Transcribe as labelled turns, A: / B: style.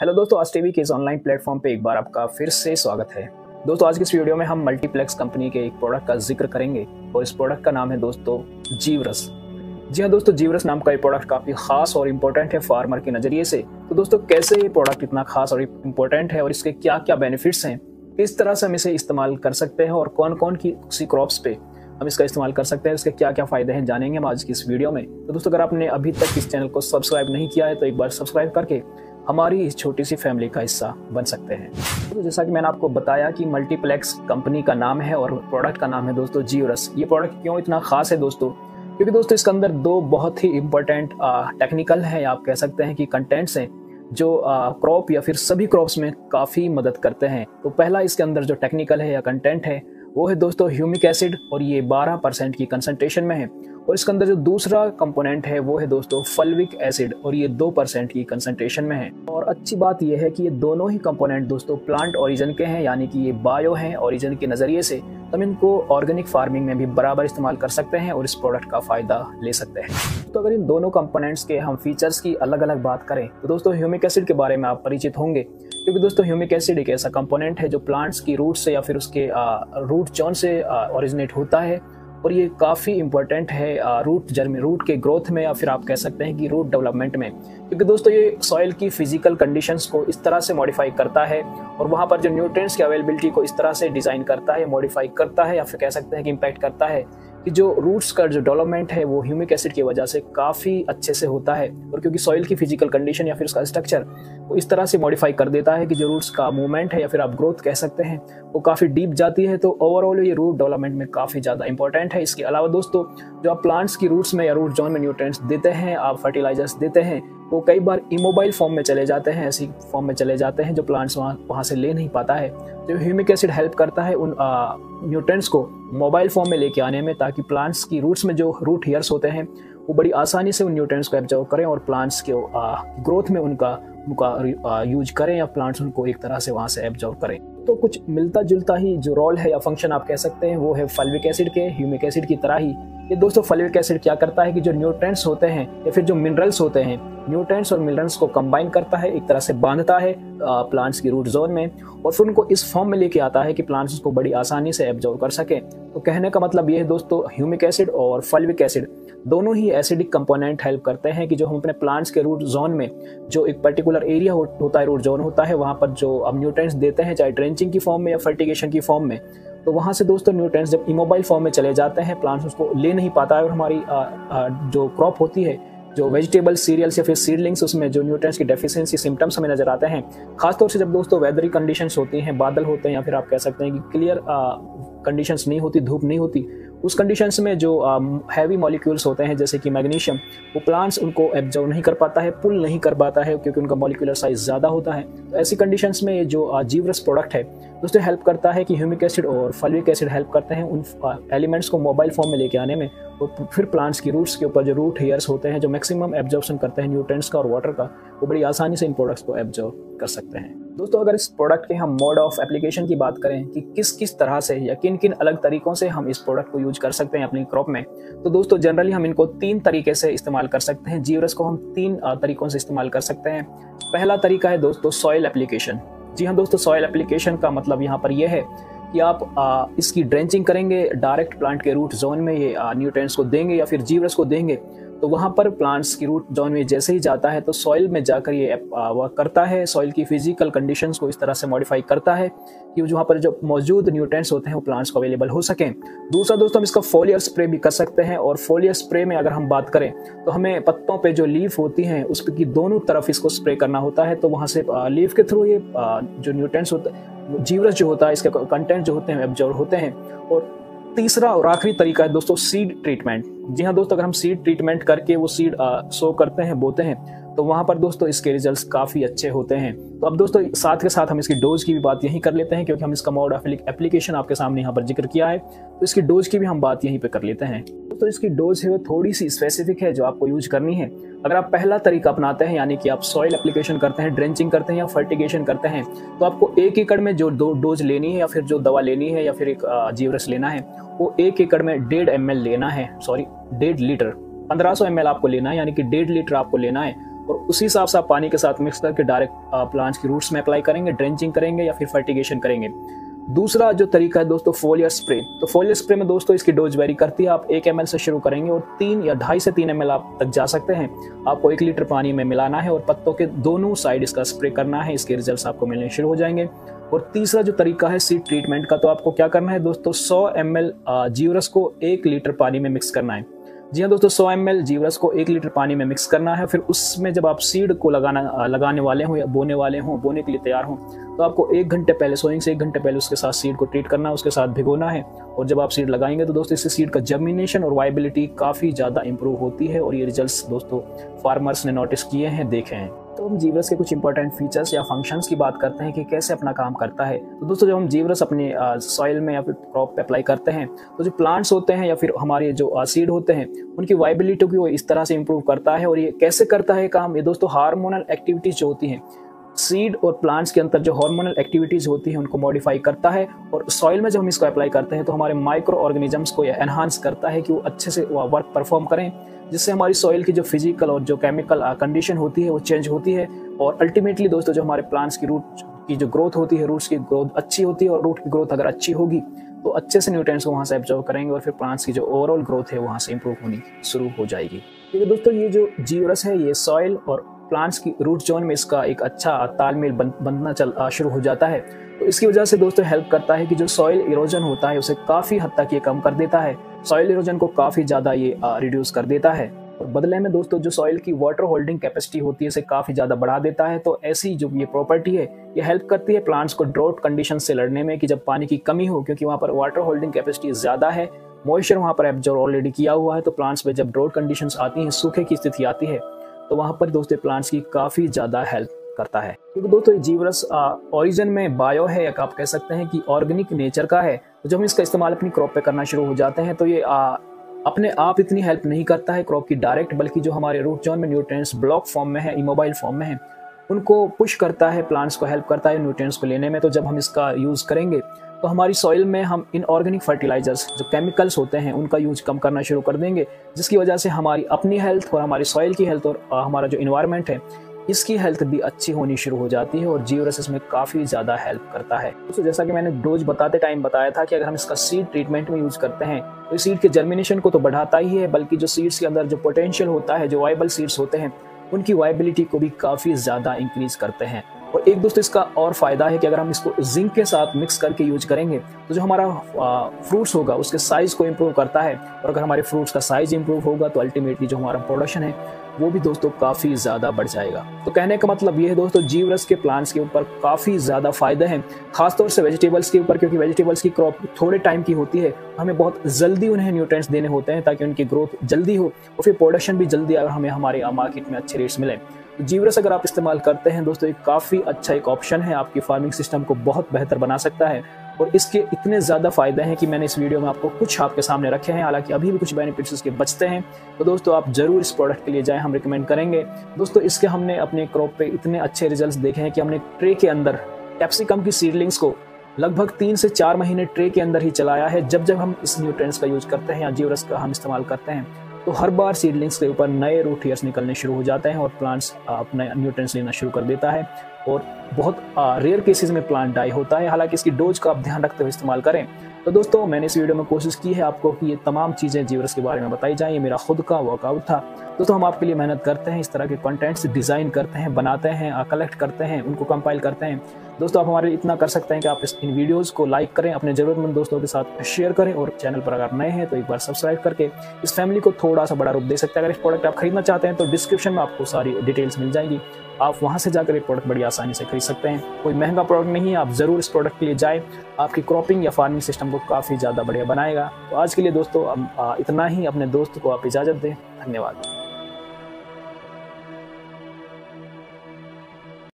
A: Hello दोस्तों, आज TV के इस ऑनलाइन प्लेटफॉर्म पे एक बार आपका फिर से स्वागत है। दोस्तों, आज की इस वीडियो में हम मल्टीप्लेक्स कंपनी के एक प्रोडक्ट का जिक्र करेंगे और इस प्रोडक्ट का नाम है दोस्तों जीवरस। जी हाँ दोस्तों, जीवरस नाम का ये प्रोडक्ट काफ़ी खास और इम्पोर्टेंट है फार्मर के नज़रिए से। तो दोस्तों, कैसे ये प्रोडक्ट इतना खास और इम्पोर्टेंट है और इसके क्या क्या बेनिफिट्स हैं, किस तरह से हम इसे इस्तेमाल कर सकते हैं और कौन कौन सी क्रॉप्स पे हम इसका इस्तेमाल कर सकते हैं, इसके क्या क्या फ़ायदे हैं, जानेंगे हम आज की इस वीडियो में। तो दोस्तों, अगर आपने अभी तक इस चैनल को सब्सक्राइब नहीं किया है तो एक बार सब्सक्राइब करके हमारी इस छोटी सी फैमिली का हिस्सा बन सकते हैं। तो जैसा कि मैंने आपको बताया कि मल्टीप्लेक्स कंपनी का नाम है और प्रोडक्ट का नाम है दोस्तों जीवरस। ये प्रोडक्ट क्यों इतना खास है दोस्तों, क्योंकि दोस्तों इसके अंदर दो बहुत ही इम्पोर्टेंट टेक्निकल है, आप कह सकते हैं कि कंटेंट्स हैं जो क्रॉप या फिर सभी क्रॉप्स में काफ़ी मदद करते हैं। तो पहला इसके अंदर जो टेक्निकल है या कंटेंट है वो है दोस्तों ह्यूमिक एसिड, और ये 12% की कंसंट्रेशन में है। और इसके अंदर जो दूसरा कंपोनेंट है वो है दोस्तों फल्विक एसिड, और ये 2% की कंसंट्रेशन में है। और अच्छी बात यह है कि ये दोनों ही कंपोनेंट दोस्तों प्लांट ओरिजिन के हैं, यानी कि ये बायो हैं ओरिजिन के नज़रिए से। हम इनको ऑर्गेनिक फार्मिंग में भी बराबर इस्तेमाल कर सकते हैं और इस प्रोडक्ट का फ़ायदा ले सकते हैं। तो अगर इन दोनों कंपोनेंट्स के हम फीचर्स की अलग अलग बात करें तो दोस्तों ह्यूमिक एसिड के बारे में आप परिचित होंगे, क्योंकि दोस्तों ह्यूमिक एसिड एक ऐसा कंपोनेंट है जो प्लांट्स की रूट से या फिर उसके रूट जोन से ओरिजिनेट होता है। और ये काफ़ी इंपॉर्टेंट है रूट के ग्रोथ में, या फिर आप कह सकते हैं कि रूट डेवलपमेंट में, क्योंकि दोस्तों ये सॉइल की फिजिकल कंडीशंस को इस तरह से मॉडिफाई करता है और वहाँ पर जो न्यूट्रिएंट्स की अवेलेबिलिटी को इस तरह से डिज़ाइन करता है, मॉडिफाई करता है, या फिर कह सकते हैं कि इम्पैक्ट करता है कि जो रूट्स का जो डेवलपमेंट है वो ह्यूमिक एसिड की वजह से काफ़ी अच्छे से होता है। और क्योंकि सॉइल की फिजिकल कंडीशन या फिर उसका स्ट्रक्चर वो इस तरह से मॉडिफाई कर देता है कि जो रूट्स का मूवमेंट है या फिर आप ग्रोथ कह सकते हैं वो काफ़ी डीप जाती है। तो ओवरऑल ये रूट डेवलपमेंट में काफ़ी ज़्यादा इंपॉर्टेंट है। इसके अलावा दोस्तों, जो आप प्लांट्स की रूट्स में या रूट जोन में न्यूट्रिएंट्स देते हैं, आप फर्टिलाइजर्स देते हैं, वो कई बार इमोबाइल फॉर्म में चले जाते हैं, ऐसी फॉर्म में चले जाते हैं जो प्लांट्स वहाँ से ले नहीं पाता है। तो ह्यूमिक एसिड हेल्प करता है उन न्यूट्रिएंट्स को मोबाइल फॉर्म में लेके आने में, ताकि प्लांट्स की रूट्स में जो रूट हेयर्स होते हैं वो बड़ी आसानी से उन न्यूट्रिएंट्स को एब्जॉर्ब करें और प्लांट्स के ग्रोथ में उनका यूज करें, या प्लांट्स उनको एक तरह से वहाँ से एब्जॉर्ब करें। तो कुछ मिलता जुलता ही जो रोल है या फंक्शन आप कह सकते हैं वो है फल्विक एसिड के। ह्यूमिक एसिड की तरह ही ये दोस्तों फल्विक एसिड क्या करता है कि जो न्यूट्रिएंट्स होते हैं या फिर जो मिनरल्स होते हैं, न्यूट्रिएंट्स और मिनरल्स को कंबाइन करता है, एक तरह से बांधता है प्लांट्स की रूट जोन में, और फिर उनको इस फॉर्म में लेके आता है कि प्लांट्स उसको बड़ी आसानी से एब्जॉर्ब कर सके। तो कहने का मतलब ये है दोस्तों, ह्यूमिक एसिड और फल्विक एसिड दोनों ही एसिडिक कंपोनेंट हेल्प करते हैं कि जो हम अपने प्लांट्स के रूट जोन में जो एक पर्टिकुलर एरिया होता है, रूट जोन होता है, वहाँ पर जो हम न्यूट्रिएंट्स देते हैं, चाहे ड्रेंचिंग की फॉर्म में या फर्टिगेशन की फॉर्म में, तो वहाँ से दोस्तों न्यूट्रिएंट्स जब इमोबाइल फॉर्म में चले जाते हैं, प्लांट्स उसको ले नहीं पाता है और हमारी जो क्रॉप होती है, जो वेजिटेबल सीरियल्स या फिर सीडलिंग्स, उसमें जो न्यूट्रिएंट्स की डेफिशिएंसी सिम्टम्स हमें नजर आते हैं, खासतौर से जब दोस्तों वेदरी कंडीशंस होती हैं, बादल होते हैं, या फिर आप कह सकते हैं कि क्लियर कंडीशंस नहीं होती, धूप नहीं होती, उस कंडीशंस में जो हैवी मॉलिक्यूल्स होते हैं जैसे कि मैग्नीशियम, वो प्लांट्स उनको एब्जॉर्ब नहीं कर पाता है, पुल नहीं कर पाता है, क्योंकि उनका मॉलिक्यूलर साइज ज़्यादा होता है। तो ऐसी कंडीशंस में ये जो जीवरस प्रोडक्ट है दोस्तों हेल्प करता है कि ह्यूमिक एसिड और फल्विक एसिड हेल्प करते हैं उन एलिमेंट्स को मोबाइल फॉर्म में लेके आने में, और फिर प्लांट्स की रूट्स के ऊपर जो रूट हेयर्स होते हैं जो मैक्सिमम एब्जॉर्प्शन करते हैं न्यूट्रिएंट्स का और वाटर का, वो बड़ी आसानी से इन प्रोडक्ट्स को एब्जॉर्ब कर सकते हैं। दोस्तों, अगर इस प्रोडक्ट के हम मोड ऑफ एप्लीकेशन की बात करें कि किस किस तरह से या किन किन अलग तरीकों से हम इस प्रोडक्ट को यूज कर सकते हैं अपनी क्रॉप में, तो दोस्तों जनरली हम इनको 3 तरीके से इस्तेमाल कर सकते हैं। जीवरस को हम 3 तरीकों से इस्तेमाल कर सकते हैं। पहला तरीका है दोस्तों सॉइल एप्लीकेशन। जी हाँ दोस्तों, सॉइल एप्लीकेशन का मतलब यहाँ पर यह है कि आप इसकी ड्रेंचिंग करेंगे, डायरेक्ट प्लांट के रूट जोन में ये न्यूट्रिएंट्स को देंगे या फिर जीवरस को देंगे, तो वहाँ पर प्लांट्स की रूट जोन में जैसे ही जाता है तो सॉइल में जाकर ये वर्क करता है, सॉइल की फिजिकल कंडीशंस को इस तरह से मॉडिफाई करता है कि वहाँ पर जो मौजूद न्यूट्रिएंट्स होते हैं वो प्लांट्स को अवेलेबल हो सकें। दूसरा दोस्तों, हम इसका फोलियर स्प्रे भी कर सकते हैं, और फोलियर स्प्रे में अगर हम बात करें तो हमें पत्तों पे जो लीफ होती हैं उस की दोनों तरफ इसको स्प्रे करना होता है, तो वहाँ से लीफ के थ्रू ये जो न्यूट्रिएंट्स होते हैं, जीवरस जो होता है, इसके कंटेंट जो होते हैं एब्जॉर्ब होते हैं। और तीसरा और आखिरी तरीका है दोस्तों सीड ट्रीटमेंट। जी हाँ दोस्तों, अगर हम सीड ट्रीटमेंट करके वो सीड सो करते हैं, बोते हैं, तो वहाँ पर दोस्तों इसके रिजल्ट्स काफ़ी अच्छे होते हैं। तो अब दोस्तों साथ के साथ हम इसकी डोज की भी बात यहीं कर लेते हैं, क्योंकि हम इसका मोड ऑफ एप्लीकेशन आपके सामने यहाँ पर जिक्र किया है, तो इसकी डोज की भी हम बात यहीं पे कर लेते हैं। तो इसकी डोज है वो थोड़ी सी स्पेसिफिक है जो आपको यूज करनी है। अगर आप पहला तरीका अपनाते हैं, यानी कि आप सॉइल एप्लीकेशन करते हैं, ड्रेंचिंग करते हैं या फर्टिगेशन करते हैं, तो आपको 1 एकड़ में जो डोज लेनी है या फिर जो दवा लेनी है या फिर एक जीवरस लेना है, वो 1 एकड़ में 1.5 ml लेना है, 1.5 लीटर 1500 ml आपको लेना है, यानी कि 1.5 लीटर आपको लेना है। और उसी हिसाब से आप पानी के साथ मिक्स करके डायरेक्ट प्लांट्स की रूट्स में अप्लाई करेंगे, ड्रेंचिंग करेंगे या फिर फर्टिगेशन करेंगे। दूसरा जो तरीका है दोस्तों फोलियर स्प्रे। तो फोलियर स्प्रे में दोस्तों इसकी डोज वेरी करती है। आप 1 ml से शुरू करेंगे और 3 या 2.5 से 3 ml आप तक जा सकते हैं। आपको 1 लीटर पानी में मिलाना है और पत्तों के दोनों साइड इसका स्प्रे करना है। इसके रिजल्ट्स आपको मिलने शुरू हो जाएंगे। और तीसरा जो तरीका है सीड ट्रीटमेंट का, तो आपको क्या करना है दोस्तों, 100 ml जीवरस को 1 लीटर पानी में मिक्स करना है। जी हाँ दोस्तों, 100 ml जीवरस को 1 लीटर पानी में मिक्स करना है। फिर उसमें जब आप सीड को लगाने वाले हों या बोने वाले हों, बोने के लिए तैयार हों, तो आपको 1 घंटे पहले, सोइंग से 1 घंटे पहले उसके साथ सीड को ट्रीट करना है, उसके साथ भिगोना है। और जब आप सीड लगाएंगे तो दोस्तों इससे सीड का जर्मिनेशन और वाइबिलिटी काफ़ी ज़्यादा इंप्रूव होती है। और ये रिजल्ट्स दोस्तों फार्मर्स ने नोटिस किए हैं, देखे हैं। तो हम जीवरस के कुछ इंपॉर्टेंट फीचर्स या फंक्शंस की बात करते हैं कि कैसे अपना काम करता है। तो दोस्तों जब हम जीवरस अपने सॉइल में या फिर क्रॉप पे अप्लाई करते हैं, तो जो प्लांट्स होते हैं या फिर हमारे जो सीड होते हैं, उनकी वाइबिलिटी को इस तरह से इंप्रूव करता है। और ये कैसे करता है काम, ये दोस्तों हार्मोनल एक्टिविटीज जो होती हैं, सीड और प्लांट्स के अंदर जो हार्मोनल एक्टिविटीज होती हैं उनको मॉडिफाई करता है। और सॉइल में जब हम इसको अप्लाई करते हैं तो हमारे माइक्रो ऑर्गेनिजम्स को ये एनहांस करता है कि वो अच्छे से वर्क परफॉर्म करें, जिससे हमारी सॉइल की जो फिजिकल और जो केमिकल कंडीशन होती है वो चेंज होती है। और अल्टीमेटली दोस्तों जो हमारे प्लांट्स की रूट की जो ग्रोथ होती है, रूट्स की ग्रोथ अच्छी होती है। और रूट की ग्रोथ अगर अच्छी होगी तो अच्छे से न्यूट्रिएंट्स को वहाँ से एब्जॉर्ब करेंगे और फिर प्लांट्स की जो ओवरऑल ग्रोथ है वहाँ से इंप्रूव होनी शुरू हो जाएगी। क्योंकि दोस्तों ये जो जीवरस है ये सॉइल और प्लांट्स की रूट जोन में इसका एक अच्छा तालमेल बनना शुरू हो जाता है। तो इसकी वजह से दोस्तों हेल्प करता है कि जो सॉइल इरोजन होता है उसे काफ़ी हद तक ये कम कर देता है। सॉइल इरोजन को काफ़ी ज़्यादा ये रिड्यूस कर देता है। और बदले में दोस्तों जो सॉइल की वाटर होल्डिंग कैपेसिटी होती है इसे काफ़ी ज़्यादा बढ़ा देता है। तो ऐसी जो ये प्रॉपर्टी है ये हेल्प करती है प्लांट्स को ड्रॉट कंडीशन से लड़ने में, कि जब पानी की कमी हो, क्योंकि वहाँ पर वाटर होल्डिंग कैपेसिटी ज़्यादा है, मॉइस्चर वहाँ पर एब्जॉर्ब ऑलरेडी किया हुआ है। तो प्लांट्स में जब ड्रॉट कंडीशंस आती हैं, सूखे की स्थिति आती है, तो वहाँ पर दोस्तों प्लांट्स की काफ़ी ज़्यादा हेल्प करता है। क्योंकि दोस्तों जीवरस ओरिजिन में बायो है, या आप कह सकते हैं कि ऑर्गेनिक नेचर का है। तो जब हम इसका इस्तेमाल अपनी क्रॉप पे करना शुरू हो जाते हैं तो ये अपने आप इतनी हेल्प नहीं करता है क्रॉप की डायरेक्ट, बल्कि जो हमारे रूट जोन में न्यूट्रिएंट्स ब्लॉक फॉर्म में है, इमोबाइल फॉर्म में है, उनको पुश करता है, प्लांट्स को हेल्प करता है न्यूट्रिएंट्स को लेने में। तो जब हम इसका यूज़ करेंगे तो हमारी सॉइल में हम इनऑर्गेनिक फर्टिलाइजर्स जो केमिकल्स होते हैं उनका यूज कम करना शुरू कर देंगे, जिसकी वजह से हमारी अपनी हेल्थ और हमारी सॉइल की हेल्थ और हमारा जो इन्वायरमेंट है इसकी हेल्थ भी अच्छी होनी शुरू हो जाती है। और जीवरस इसमें काफ़ी ज़्यादा हेल्प करता है। तो जैसा कि मैंने डोज बताते टाइम बताया था कि अगर हम इसका सीड ट्रीटमेंट में यूज़ करते हैं तो सीड के जर्मिनेशन को तो बढ़ाता ही है, बल्कि जो सीड्स के अंदर जो पोटेंशियल होता है, जो वाइबल सीड्स होते हैं, उनकी वाइबिलिटी को भी काफ़ी ज़्यादा इंक्रीज करते हैं। और एक दोस्तों इसका और फायदा है कि अगर हम इसको जिंक के साथ मिक्स करके यूज करेंगे तो जो हमारा फ्रूट्स होगा उसके साइज को इंप्रूव करता है। और अगर हमारे फ्रूट्स का साइज इंप्रूव होगा तो अल्टीमेटली जो हमारा प्रोडक्शन है वो भी दोस्तों काफ़ी ज़्यादा बढ़ जाएगा। तो कहने का मतलब ये है दोस्तों, जीवरस के प्लांट्स के ऊपर काफ़ी ज़्यादा फायदे हैं, खासतौर से वेजिटेबल्स के ऊपर, क्योंकि वेजिटेबल्स की क्रॉप थोड़े टाइम की होती है, हमें बहुत जल्दी उन्हें न्यूट्रिएंट्स देने होते हैं ताकि उनकी ग्रोथ जल्दी हो और फिर प्रोडक्शन भी जल्दी अगर हमें हमारे मार्केट में अच्छे रेट्स मिले। तो जीवरस अगर आप इस्तेमाल करते हैं दोस्तों, ये काफ़ी अच्छा एक ऑप्शन है, आपकी फार्मिंग सिस्टम को बहुत बेहतर बना सकता है। और इसके इतने ज़्यादा फायदे हैं कि मैंने इस वीडियो में आपको कुछ आपके सामने रखे हैं, हालांकि अभी भी कुछ बेनिफिट्स इसके बचते हैं। तो दोस्तों आप जरूर इस प्रोडक्ट के लिए जाएं, हम रिकमेंड करेंगे। दोस्तों इसके हमने अपने क्रॉप पे इतने अच्छे रिजल्ट्स देखे हैं कि हमने ट्रे के अंदर कैप्सिकम की सीडलिंग्स को लगभग 3 से 4 महीने ट्रे के अंदर ही चलाया है। जब जब हम इस न्यूट्रिएंट्स का यूज करते हैं या जीवरस का हम इस्तेमाल करते हैं तो हर बार सीडलिंग्स के ऊपर नए रूट हेयर्स निकलने शुरू हो जाते हैं और प्लांट्स अपने न्यूट्रिएंट्स लेना शुरू कर देता है। और बहुत रेयर केसेस में प्लांट डाई होता है, हालांकि इसकी डोज का आप ध्यान रखते हुए इस्तेमाल करें। तो दोस्तों मैंने इस वीडियो में कोशिश की है आपको कि ये तमाम चीज़ें जीवरस के बारे में बताई जाएं। ये मेरा खुद का वर्कआउट था। दोस्तों हम आपके लिए मेहनत करते हैं, इस तरह के कंटेंट्स डिज़ाइन करते हैं, बनाते हैं, कलेक्ट करते हैं, उनको कंपाइल करते हैं। दोस्तों आप हमारे लिए इतना कर सकते हैं कि आप इन वीडियोज़ को लाइक करें, अपने ज़रूरतमंद दोस्तों के साथ शेयर करें, और चैनल पर अगर नए हैं तो एक बार सब्सक्राइब करके इस फैमिली को थोड़ा सा बड़ा रूप दे सकते हैं। अगर इस प्रोडक्ट आप खरीदना चाहते हैं तो डिस्क्रिप्शन में आपको सारी डिटेल्स मिल जाएंगी, आप वहां से जाकर ये प्रोडक्ट बड़ी आसानी से खरीद सकते हैं। कोई महंगा प्रोडक्ट नहीं है, आप ज़रूर इस प्रोडक्ट के लिए जाएं, आपकी क्रॉपिंग या फार्मिंग सिस्टम को काफ़ी ज़्यादा बढ़िया बनाएगा। तो आज के लिए दोस्तों इतना ही, अपने दोस्त को आप इजाज़त दें। धन्यवाद।